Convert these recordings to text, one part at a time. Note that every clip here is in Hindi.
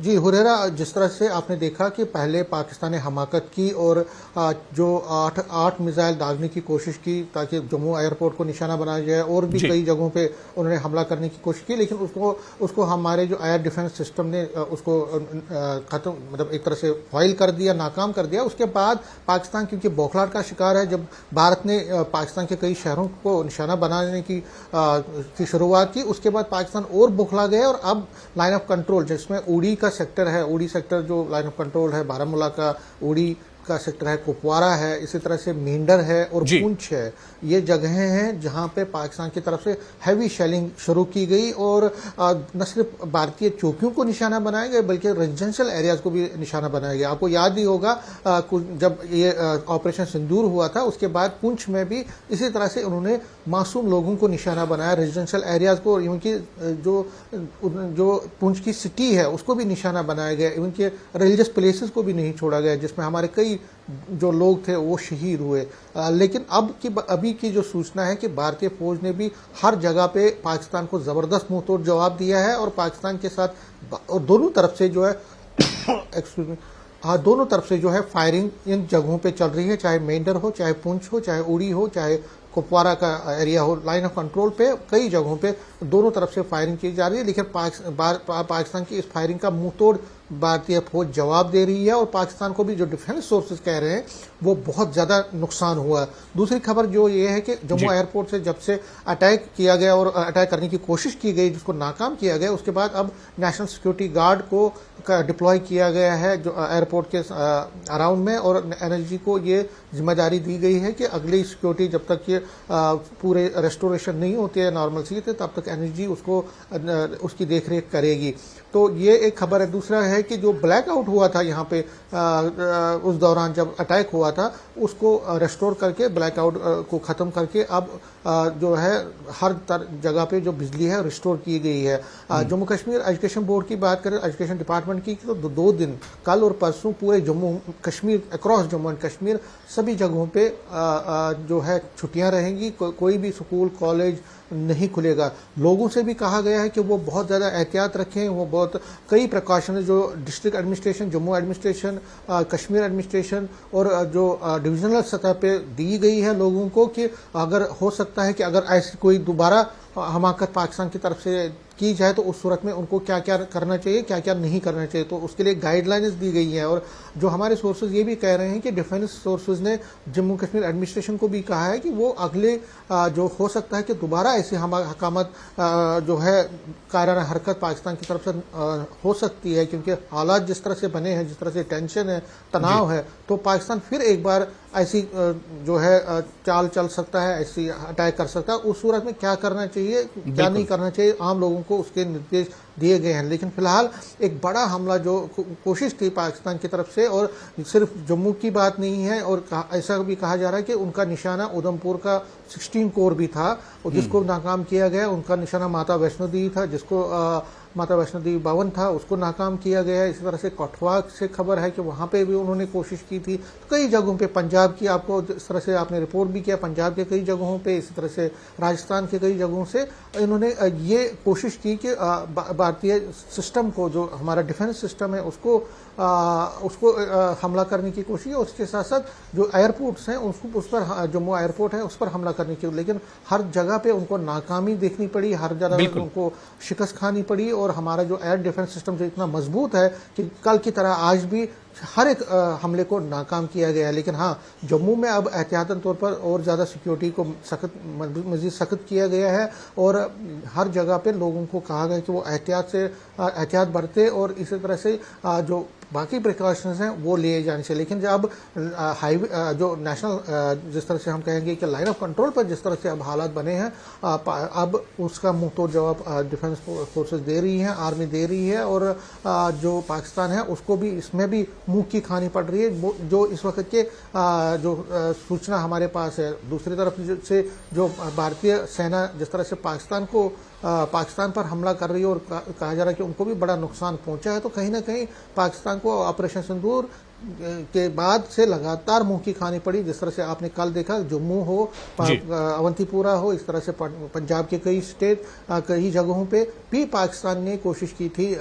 जी हुरैरा, जिस तरह से आपने देखा कि पहले पाकिस्तान ने हमाकत की और जो आठ मिसाइल दागने की कोशिश की ताकि जम्मू एयरपोर्ट को निशाना बनाया जाए, और भी जी। कई जगहों पे उन्होंने हमला करने की कोशिश की, लेकिन उसको हमारे जो एयर डिफेंस सिस्टम ने उसको खत्म, मतलब एक तरह से फॉइल कर दिया, नाकाम कर दिया। उसके बाद पाकिस्तान क्योंकि बौखलाहट का शिकार है, जब भारत ने पाकिस्तान के कई शहरों को निशाना बनाने की शुरुआत की, उसके बाद पाकिस्तान और बौखला गया और अब लाइन ऑफ कंट्रोल, जिसमें उड़ी का सेक्टर है, उड़ी सेक्टर जो लाइन ऑफ कंट्रोल है, बारामूला का उड़ी का सेक्टर है, कुपवारा है, इसी तरह से मेंढर है और जी। पुंछ है, ये जगहें हैं जहां पे पाकिस्तान की तरफ से हैवी शेलिंग शुरू की गई और न सिर्फ भारतीय चौकियों को निशाना बनाया गया बल्कि रेजिडेंशियल एरियाज को भी निशाना बनाया गया। आपको याद ही होगा जब ये ऑपरेशन सिंदूर हुआ था, उसके बाद पुंछ में भी इसी तरह से उन्होंने मासूम लोगों को निशाना बनाया, रेजिडेंशियल एरियाज को, इवन की जो पुंछ की सिटी है उसको भी निशाना बनाया गया, इवन के रिलीजियस प्लेसेस को भी नहीं छोड़ा गया, जिसमें हमारे कई जो लोग थे वो शहीद हुए। लेकिन अभी की जो सूचना है कि भारतीय फौज ने भी हर जगह पे पाकिस्तान को जबरदस्त मुंहतोड़ जवाब दिया है और पाकिस्तान के साथ और दोनों तरफ से जो है एक्सक्यूज मी, हाँ, दोनों तरफ से जो है फायरिंग इन जगहों पे चल रही है, चाहे मेंढर हो, चाहे पुंछ हो, चाहे उड़ी हो, चाहे कुपवारा का एरिया हो। लाइन ऑफ कंट्रोल पे कई जगहों पे दोनों तरफ से फायरिंग की जा रही है, लेकिन पाकिस्तान की इस फायरिंग का मुंहतोड़ भारतीय फौज जवाब दे रही है और पाकिस्तान को भी जो डिफेंस सोर्सेज कह रहे हैं वो बहुत ज्यादा नुकसान हुआ है। दूसरी खबर जो ये है कि जम्मू एयरपोर्ट से जब से अटैक किया गया और अटैक करने की कोशिश की गई, जिसको नाकाम किया गया, उसके बाद अब नेशनल सिक्योरिटी गार्ड को डिप्लॉय किया गया है जो एयरपोर्ट के अराउंड में, और एनएसजी को ये जिम्मेदारी दी गई है कि अगली सिक्योरिटी जब तक ये पूरे रेस्टोरेशन नहीं होती है नॉर्मल सी, तब तक एनएसजी उसकी देखरेख करेगी। तो ये एक खबर है। दूसरा है कि जो ब्लैकआउट हुआ था यहाँ पे उस दौरान जब अटैक हुआ था, उसको रेस्टोर करके ब्लैकआउट को ख़त्म करके अब जो है हर जगह पे जो बिजली है रिस्टोर की गई है। जम्मू कश्मीर एजुकेशन बोर्ड की बात करें, एजुकेशन डिपार्टमेंट की, तो 2 दिन कल और परसों पूरे जम्मू कश्मीर, अक्रॉस जम्मू एंड कश्मीर सभी जगहों पे जो है छुट्टियां रहेंगी, कोई भी स्कूल कॉलेज नहीं खुलेगा। लोगों से भी कहा गया है कि वो बहुत ज़्यादा एहतियात रखें, वो बहुत कई प्रिकॉशन जो district administration, Jammu administration, Kashmir administration और जो डिविजनल सतह पे दी गई है लोगों को, कि अगर हो सकता है कि अगर ऐसी कोई दोबारा हमाकत पाकिस्तान की तरफ से की जाए तो उस सूरत में उनको क्या क्या करना चाहिए, क्या क्या नहीं करना चाहिए, तो उसके लिए गाइडलाइंस दी गई हैं। और जो हमारे सोर्सेज ये भी कह रहे हैं कि डिफेंस सोर्सेज ने जम्मू कश्मीर एडमिनिस्ट्रेशन को भी कहा है कि वो अगले जो हो सकता है कि दोबारा ऐसी हकामत जो है कायराना हरकत पाकिस्तान की तरफ से हो सकती है, क्योंकि हालात जिस तरह से बने हैं, जिस तरह से टेंशन है, तनाव है, तो पाकिस्तान फिर एक बार ऐसी जो है चाल चल सकता है, ऐसी अटैक कर सकता है। उस सूरत में क्या करना चाहिए, क्या नहीं करना चाहिए, आम लोगों को उसके निर्देश दिए गए हैं। लेकिन फिलहाल एक बड़ा हमला जो कोशिश की पाकिस्तान की तरफ से, और सिर्फ जम्मू की बात नहीं है, और ऐसा भी कहा जा रहा है कि उनका निशाना उधमपुर का 16 कोर भी था और जिसको नाकाम किया गया। उनका निशाना माता वैष्णो देवी था, जिसको माता वैष्णो देवी भवन था, उसको नाकाम किया गया है। इसी तरह से कठुआ से खबर है कि वहां पे भी उन्होंने कोशिश की थी। तो कई जगहों पे, पंजाब की आपको इस तरह से आपने रिपोर्ट भी किया, पंजाब के कई जगहों पे, इसी तरह से राजस्थान के कई जगहों से इन्होंने ये कोशिश की कि भारतीय सिस्टम को, जो हमारा डिफेंस सिस्टम है, उसको हमला करने की कोशिश, और उसके साथ साथ जो एयरपोर्ट्स हैं उस पर, जम्मू एयरपोर्ट है उस पर हमला करने की, लेकिन हर जगह पे उनको नाकामी देखनी पड़ी, हर जगह उनको शिकस्त खानी पड़ी। और हमारा जो एयर डिफेंस सिस्टम जो इतना मजबूत है कि कल की तरह आज भी हर एक हमले को नाकाम किया गया है। लेकिन हाँ, जम्मू में अब एहतियातन तौर पर और ज़्यादा सिक्योरिटी को मजीद सख्त किया गया है और हर जगह पे लोगों को कहा गया कि वो एहतियात बरते और इसी तरह से जो बाकी प्रिकॉशंस हैं वो लिए जाने चाहिए। लेकिन जब हाईवे जो नेशनल जिस तरह से हम कहेंगे कि लाइन ऑफ कंट्रोल पर जिस तरह से अब हालात बने हैं, अब उसका मुंहतोड़ जवाब डिफेंस फोर्सेस दे रही हैं, आर्मी दे रही है, और जो पाकिस्तान है उसको भी इसमें भी मुंह की खानी पड़ रही है। जो इस वक्त के जो सूचना हमारे पास है, दूसरी तरफ से जो भारतीय सेना जिस तरह से पाकिस्तान पर हमला कर रही है और कहा जा रहा है कि उनको भी बड़ा नुकसान पहुंचा है, तो कहीं ना कहीं पाकिस्तान को ऑपरेशन सिंदूर के बाद से लगातार मुंह की खानी पड़ी। जिस तरह से आपने कल देखा, जम्मू हो, अवंतीपुरा हो, इस तरह से पंजाब के कई स्टेट, कई जगहों पे भी पाकिस्तान ने कोशिश की थी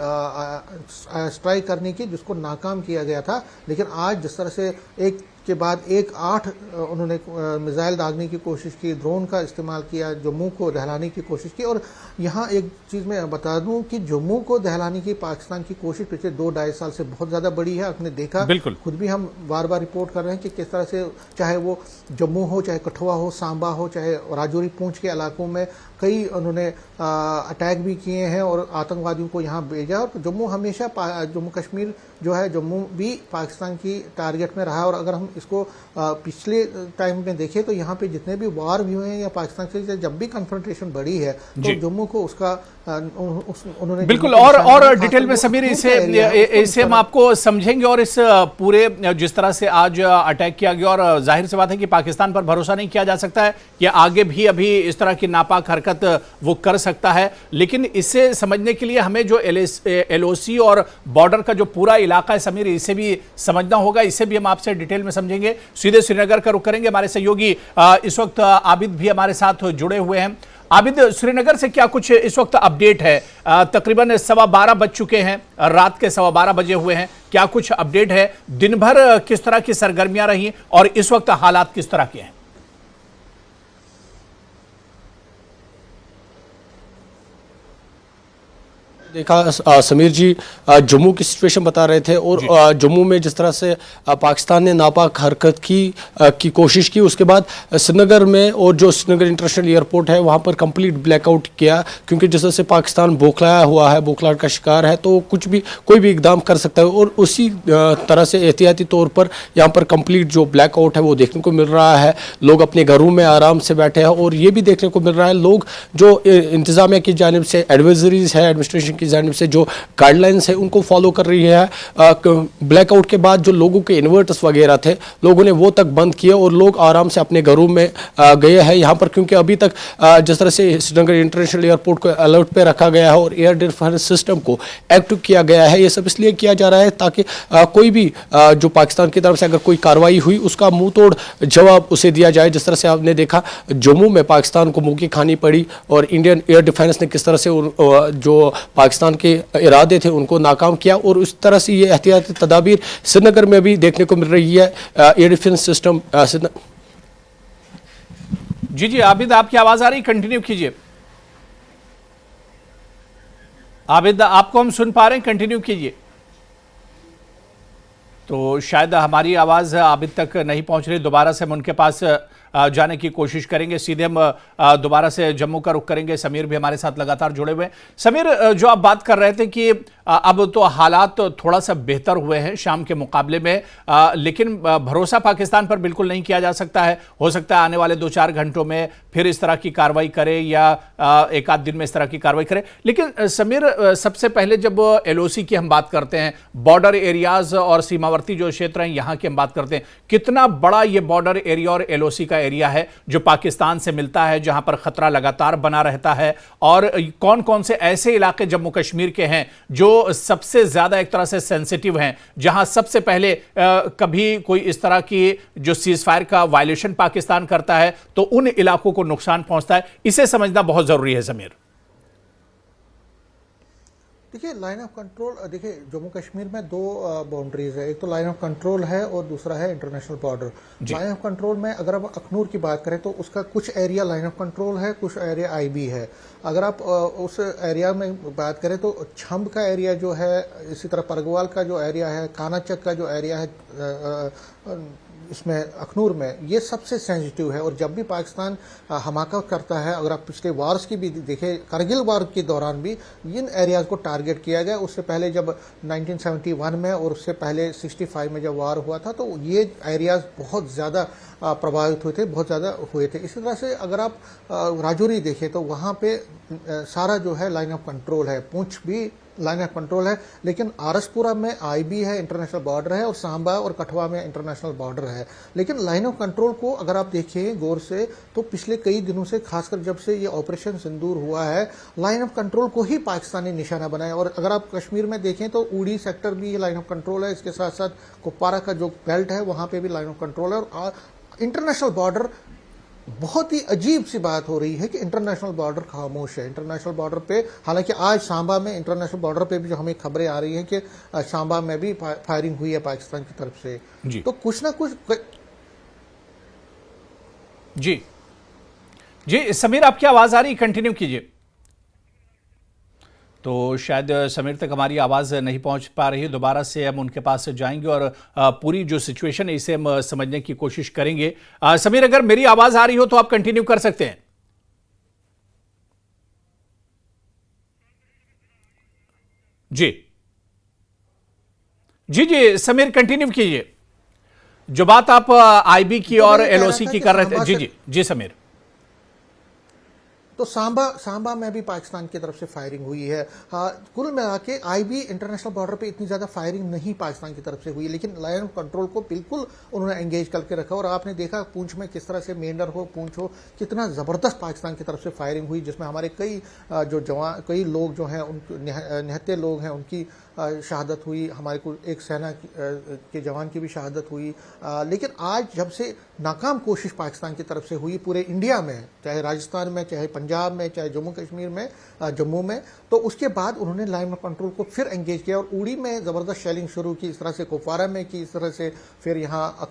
स्ट्राइक करने की, जिसको नाकाम किया गया था। लेकिन आज जिस तरह से एक के बाद एक 8 उन्होंने मिसाइल दागने की कोशिश की, ड्रोन का इस्तेमाल किया, जम्मू को दहलाने की कोशिश की। और यहाँ एक चीज़ मैं बता दूं कि जम्मू को दहलाने की पाकिस्तान की कोशिश पिछले 2-2.5 साल से बहुत ज़्यादा बड़ी है। आपने देखा, खुद भी हम बार बार रिपोर्ट कर रहे हैं कि किस तरह से, चाहे वो जम्मू हो, चाहे कठुआ हो, सांबा हो, चाहे राजौरी पूंछ के इलाकों में कई उन्होंने अटैक भी किए हैं और आतंकवादियों को यहाँ भेजा। और जम्मू हमेशा, जम्मू कश्मीर जो है, जम्मू भी पाकिस्तान की टारगेट में रहा। और अगर हम इसको पिछले टाइम में देखें तो यहाँ पे जितने भी वार भी हुए हैं या पाकिस्तान से जब भी कन्फ्रंटेशन बढ़ी है तो जम्मू को उसका उन्होंने बिल्कुल और डिटेल में समीर इसे हम आपको समझेंगे। और इस पूरे जिस तरह से आज अटैक किया गया, और जाहिर सी बात है कि पाकिस्तान पर भरोसा नहीं किया जा सकता है कि आगे भी अभी इस तरह की नापाक हरकत वो कर सकता है। लेकिन इसे समझने के लिए हमें जो LOC और बॉर्डर का जो पूरा इलाका है समीर, इसे भी समझना होगा। इसे भी हम आपसे डिटेल में समझेंगे। सीधे श्रीनगर का रुख करेंगे। हमारे सहयोगी इस वक्त आबिद भी हमारे साथ जुड़े हुए हैं। आबिद, श्रीनगर से क्या कुछ इस वक्त अपडेट है? तकरीबन 12:15 बज चुके हैं, रात के 12:15 बजे हुए हैं। क्या कुछ अपडेट है? दिन भर किस तरह की सरगर्मियां रही और इस वक्त हालात किस तरह के हैं? देखा समीर जी, जम्मू की सिचुएशन बता रहे थे और जम्मू में जिस तरह से पाकिस्तान ने नापाक हरकत की कोशिश की, उसके बाद श्रीनगर में और जो श्रीनगर इंटरनेशनल एयरपोर्ट है वहाँ पर कंप्लीट ब्लैकआउट किया। क्योंकि जिस तरह से पाकिस्तान बौखलाया हुआ है, बौखलाहट का शिकार है, तो कोई भी इकदाम कर सकता है। और उसी तरह से एहतियाती तौर पर यहाँ पर कंप्लीट जो ब्लैकआउट है वो देखने को मिल रहा है। लोग अपने घरों में आराम से बैठे हैं और ये भी देखने को मिल रहा है, लोग जो इंतजामिया की जानिब से एडवाइजरीज है, एडमिनिस्ट्रेशन की जानिब से जो गाइडलाइंस है उनको फॉलो कर रही है। ब्लैकआउट के बाद जो लोगों के इन्वर्टर्स वगैरह थे, लोगों ने वो तक बंद किए और लोग आराम से अपने घरों में गए हैं यहाँ पर। क्योंकि अभी तक जिस तरह से श्रीनगर इंटरनेशनल एयरपोर्ट को अलर्ट पे रखा गया है और एयर डिफेंस सिस्टम को एक्टिव किया गया है, ये सब इसलिए किया जा रहा है ताकि कोई भी जो पाकिस्तान की तरफ से अगर कोई कार्रवाई हुई उसका मुंह तोड़ जवाब उसे दिया जाए। जिस तरह से आपने देखा जम्मू में पाकिस्तान को मुंह की खानी पड़ी और इंडियन एयर डिफेंस ने किस तरह से जो पाकिस्तान के इरादे थे उनको नाकाम किया। और उस तरह से ये एहतियाती तदाबीर श्रीनगर में भी देखने को मिल रही है। एयर डिफेंस सिस्टम जी आबिद, आपकी आवाज आ रही, कंटिन्यू कीजिए। आबिद, आपको हम सुन पा रहे हैं, कंटिन्यू कीजिए। तो शायद हमारी आवाज आबिद तक नहीं पहुंच रही। दोबारा से हम उनके पास जाने की कोशिश करेंगे। सीधे हम दोबारा से जम्मू का रुख करेंगे। समीर भी हमारे साथ लगातार जुड़े हुए हैं। समीर, जो आप बात कर रहे थे कि अब तो हालात थोड़ा सा बेहतर हुए हैं शाम के मुकाबले में, लेकिन भरोसा पाकिस्तान पर बिल्कुल नहीं किया जा सकता है। हो सकता है आने वाले 2-4 घंटों में फिर इस तरह की कार्रवाई करे या एक आध दिन में इस तरह की कार्रवाई करे। लेकिन समीर, सबसे पहले जब LOC की हम बात करते हैं, बॉर्डर एरियाज और सीमावर्ती जो क्षेत्र हैं यहाँ की हम बात करते हैं, कितना बड़ा ये बॉर्डर एरिया और LOC का एरिया है जो पाकिस्तान से मिलता है, जहां पर खतरा लगातार बना रहता है? और कौन कौन से ऐसे इलाके जम्मू कश्मीर के हैं जो सबसे ज्यादा एक तरह से सेंसिटिव हैं, जहां सबसे पहले कभी कोई इस तरह की जो सीज फायर का वायलेशन पाकिस्तान करता है तो उन इलाकों को नुकसान पहुंचता है? इसे समझना बहुत जरूरी है समीर। देखिए, लाइन ऑफ कंट्रोल, देखिए जम्मू कश्मीर में 2 बाउंड्रीज है। एक तो लाइन ऑफ कंट्रोल है और दूसरा है international border. Line of control में अगर आप अखनूर की बात करें तो उसका कुछ एरिया लाइन ऑफ कंट्रोल है, कुछ एरिया IB है। अगर आप उस एरिया में बात करें तो छंब का एरिया जो है, इसी तरह परगवाल का जो एरिया है, कानाचक का जो एरिया है इसमें अखनूर में, ये सबसे सेंसिटिव है। और जब भी पाकिस्तान हमाकत करता है, अगर आप पिछले वार्स की भी देखें, करगिल वार के दौरान भी इन एरियाज को टारगेट किया गया। उससे पहले जब 1971 में और उससे पहले 65 में जब वार हुआ था तो ये एरियाज बहुत ज़्यादा प्रभावित हुए थे, बहुत ज़्यादा हुए थे। इसी तरह से अगर आप राजौरी देखें तो वहाँ पे सारा जो है लाइन ऑफ कंट्रोल है। पूंछ भी लाइन ऑफ कंट्रोल है, लेकिन आरसपुरा में आईबी है, इंटरनेशनल बॉर्डर है, और सांबा और कठवा में इंटरनेशनल बॉर्डर है। लेकिन लाइन ऑफ कंट्रोल को अगर आप देखें गौर से तो पिछले कई दिनों से, खासकर जब से ये ऑपरेशन सिंदूर हुआ है, लाइन ऑफ कंट्रोल को ही पाकिस्तान ने निशाना बनाया। और अगर आप कश्मीर में देखें तो उड़ी सेक्टर भी लाइन ऑफ कंट्रोल है, इसके साथ साथ कुपवारा का जो बेल्ट है वहां पे भी लाइन ऑफ कंट्रोल है। और इंटरनेशनल बॉर्डर, बहुत ही अजीब सी बात हो रही है कि इंटरनेशनल बॉर्डर खामोश है। इंटरनेशनल बॉर्डर पे, हालांकि आज सांबा में इंटरनेशनल बॉर्डर पे भी जो हमें खबरें आ रही हैं कि सांबा में भी फायरिंग हुई है पाकिस्तान की तरफ से, तो कुछ ना कुछ। जी जी समीर, आपकी आवाज आ रही, कंटिन्यू कीजिए। तो शायद समीर तक हमारी आवाज़ नहीं पहुंच पा रही है। दोबारा से हम उनके पास जाएंगे और पूरी जो सिचुएशन है इसे हम समझने की कोशिश करेंगे। समीर, अगर मेरी आवाज़ आ रही हो तो आप कंटिन्यू कर सकते हैं। जी जी जी समीर, कंटिन्यू कीजिए। जो बात आप आईबी की और एलओसी की कर रहे थे। जी जी जी समीर। तो सांबा में भी पाकिस्तान की तरफ से फायरिंग हुई है। कुल मिला के आईबी इंटरनेशनल बॉर्डर पे इतनी ज्यादा फायरिंग नहीं पाकिस्तान की तरफ से हुई, लेकिन लाइन ऑफ कंट्रोल को बिल्कुल उन्होंने एंगेज करके रखा। और आपने देखा पूंछ में किस तरह से, मेंढर हो, पूंछ हो, कितना जबरदस्त पाकिस्तान की तरफ से फायरिंग हुई, जिसमें हमारे कई लोग जो हैं, उनके निहत्थे लोग हैं, उनकी शहादत हुई। हमारे को एक सेना के जवान की भी शहादत हुई। लेकिन आज जब से नाकाम कोशिश पाकिस्तान की तरफ से हुई पूरे इंडिया में, चाहे राजस्थान में, चाहे पंजाब में, चाहे जम्मू कश्मीर में, जम्मू में, तो उसके बाद उन्होंने लाइन ऑफ कंट्रोल को फिर एंगेज किया और उड़ी में ज़बरदस्त शेलिंग शुरू की, इस तरह से कुपवारा में की, इस तरह से फिर यहाँ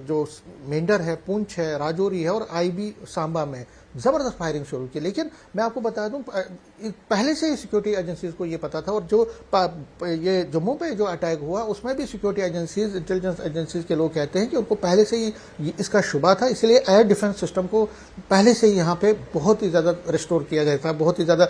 जो मेंढर है, पुंछ है, राजौरी है, और आईबी सांबा में ज़बरदस्त फायरिंग शुरू की। लेकिन मैं आपको बता दूं, पहले से ही सिक्योरिटी एजेंसीज को ये पता था। और जो ये जम्मू पे जो अटैक हुआ उसमें भी सिक्योरिटी एजेंसीज, इंटेलिजेंस एजेंसीज के लोग कहते हैं कि उनको पहले से ही इसका शुबा था, इसलिए एयर डिफेंस सिस्टम को पहले से ही यहाँ पे बहुत ही ज़्यादा रिस्टोर किया गया था, बहुत ही ज़्यादा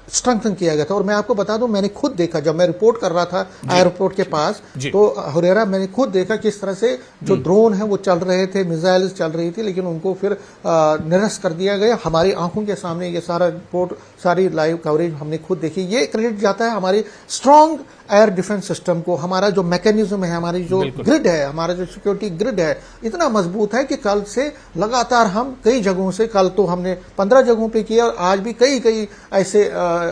स्ट्रेंथन किया गया था। और मैं आपको बता दूं, मैंने खुद देखा, जब मैं रिपोर्ट कर रहा था एयरपोर्ट के पास, तो हुरेरा मैंने खुद देखा किस तरह से जो ड्रोन है वो चल रहे थे, मिसाइल्स चल रही थी, लेकिन उनको फिर निरस्त कर दिया गया। हमारी आंखों के सामने ये सारा रिपोर्ट, सारी लाइव कवरेज हमने खुद देखी। ये क्रेडिट जाता है हमारी स्ट्रांग एयर डिफेंस सिस्टम को। हमारा जो मैकेनिज्म है, हमारी जो ग्रिड है, हमारा जो सिक्योरिटी ग्रिड है, इतना मजबूत है कि कल से लगातार हम कई जगहों से, कल तो हमने 15 जगहों पे किया और आज भी कई ऐसे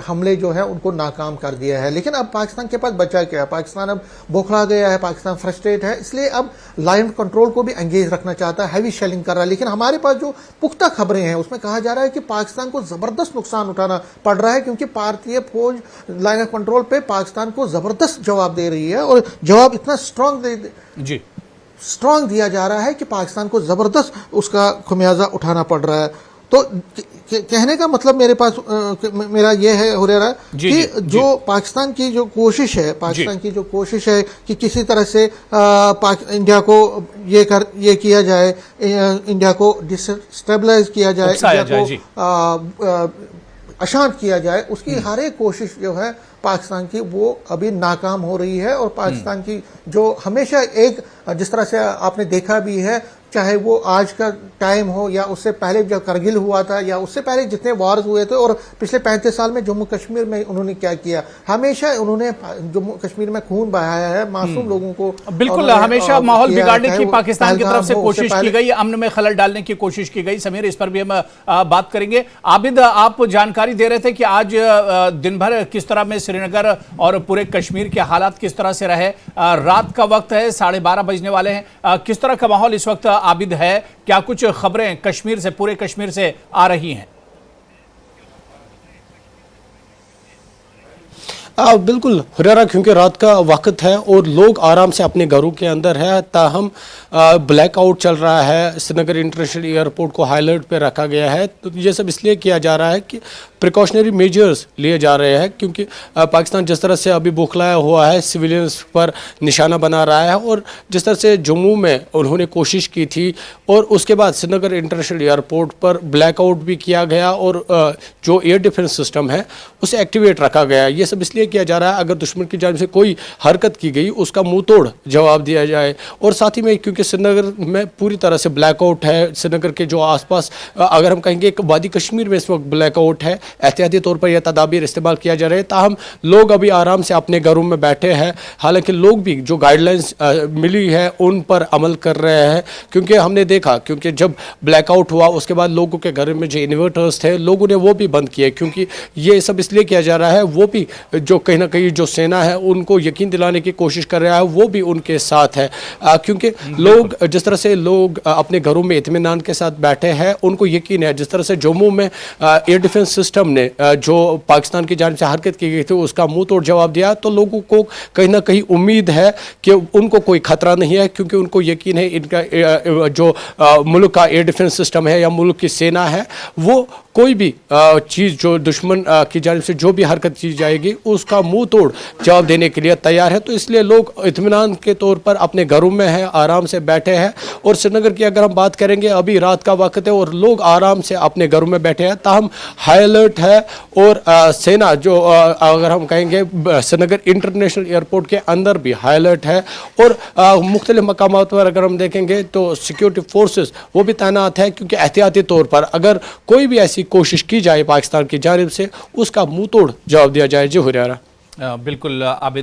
हमले जो है उनको नाकाम कर दिया है। लेकिन अब पाकिस्तान के पास बचा क्या? पाकिस्तान अब बौखला गया है, पाकिस्तान फ्रस्ट्रेट है, इसलिए अब लाइन कंट्रोल को भी एंगेज रखना चाहता है, हैवी शेलिंग कर रहा है। लेकिन हमारे पास जो पुख्ता खबरें हैं उसमें कहा जा रहा है कि पाकिस्तान को जबरदस्त नुकसान उठाना पड़ रहा है, क्योंकि भारतीय फौज लाइन ऑफ कंट्रोल पे पाकिस्तान को जबरदस्त जवाब दे रही है। और जवाब इतना स्ट्रांग दिया जा रहा है कि पाकिस्तान को जबरदस्त उसका खुमियाजा उठाना पड़ रहा है। तो कहने का मतलब मेरा ये है हुरेरा कि जो पाकिस्तान की जो कोशिश है, कि किसी तरह से इंडिया को ये किया जाए, इंडिया को डिस्टेबलाइज किया जाए, इंडिया को अशांत किया जाए, उसकी हर एक कोशिश जो है पाकिस्तान की वो अभी नाकाम हो रही है। और पाकिस्तान की जो हमेशा एक, जिस तरह से आपने देखा भी है, चाहे वो आज का टाइम हो या उससे पहले जब करगिल हुआ था या उससे पहले जितने वार्स हुए थे, और पिछले 35 साल में जम्मू कश्मीर में उन्होंने क्या किया, हमेशा उन्होंने जम्मू कश्मीर में खून बहाया है, मासूम लोगों को बिल्कुल हमेशा माहौल बिगाड़ने की पाकिस्तान की तरफ से कोशिश की गई, अमन में खलल डालने की कोशिश की गई। समीर, इस पर भी हम बात करेंगे। आबिद, आप जानकारी दे रहे थे कि आज दिन भर किस तरह में श्रीनगर और पूरे कश्मीर के हालात किस तरह से रहे। रात का वक्त है, 12:30 बजने वाले हैं। किस तरह का माहौल इस वक्त आबिद है? क्या कुछ खबरें कश्मीर से, पूरे कश्मीर से आ रही हैं? बिल्कुल हुरेरा, क्योंकि रात का वक्त है और लोग आराम से अपने घरों के अंदर है, ताहम ब्लैकआउट चल रहा है। श्रीनगर इंटरनेशनल एयरपोर्ट को हाई अलर्ट पे रखा गया है। तो ये सब इसलिए किया जा रहा है कि प्रिकॉशनरी मेजर्स लिए जा रहे हैं, क्योंकि पाकिस्तान जिस तरह से अभी बौखलाया हुआ है, सिविलियंस पर निशाना बना रहा है। और जिस तरह से जम्मू में उन्होंने कोशिश की थी और उसके बाद श्रीनगर इंटरनेशनल एयरपोर्ट पर ब्लैकआउट भी किया गया और जो एयर डिफेंस सिस्टम है उसे एक्टिवेट रखा गया। ये सब इसलिए किया जा रहा है अगर दुश्मन की जानिब से कोई हरकत की गई उसका मुंह तोड़ जवाब दिया जाए। और साथ ही में क्योंकि श्रीनगर में पूरी तरह से ब्लैकआउट है, श्रीनगर के जो आसपास अगर हम कहेंगे एक वादी कश्मीर में इस वक्त ब्लैकआउट है, एहतियाती तौर पर यह तदाबीर इस्तेमाल किया जा रहा है। ताहम लोग अभी आराम से अपने घरों में बैठे हैं, हालांकि लोग भी जो गाइडलाइंस मिली है उन पर अमल कर रहे हैं। क्योंकि हमने देखा क्योंकि जब ब्लैकआउट हुआ उसके बाद लोगों के घर में जो इन्वर्टर्स थे लोगों ने वो भी बंद किए, क्योंकि ये सब इसलिए किया जा रहा है वो भी जो कहीं ना कहीं जो सेना है उनको यकीन दिलाने की कोशिश कर रहा है वो भी उनके साथ है। क्योंकि लोग जिस तरह से लोग अपने घरों में इत्मीनान के साथ बैठे हैं उनको यकीन है, जिस तरह से जम्मू में एयर डिफेंस सिस्टम ने जो पाकिस्तान की जानिब से हरकत की गई थी उसका मुंह तोड़ जवाब दिया, तो लोगों को कहीं ना कहीं उम्मीद है कि उनको कोई खतरा नहीं है, क्योंकि उनको यकीन है इनका जो मुल्क का एयर डिफेंस सिस्टम है या मुल्क की सेना है वो कोई भी चीज़ जो दुश्मन की जानिब से जो भी हरकत की जाएगी उसका मुंह तोड़ जवाब देने के लिए तैयार है। तो इसलिए लोग इत्मीनान के तौर पर अपने घरों में हैं, आराम से बैठे हैं। और श्रीनगर की अगर हम बात करेंगे अभी रात का वक्त है और लोग आराम से अपने घरों में बैठे हैं, ताहम हाई अलर्ट है। और सेना जो अगर हम कहेंगे श्रीनगर इंटरनेशनल एयरपोर्ट के अंदर भी हाई अलर्ट है। और मुख्तलिफ मकामात पर अगर हम देखेंगे तो सिक्योरिटी फोर्सेस वो भी तैनात है, क्योंकि एहतियाती तौर पर अगर कोई भी ऐसी कोशिश की जाए पाकिस्तान की जानिब से उसका मुंह तोड़ जवाब दिया जाए। जी हुरियारा। बिल्कुल आबिद।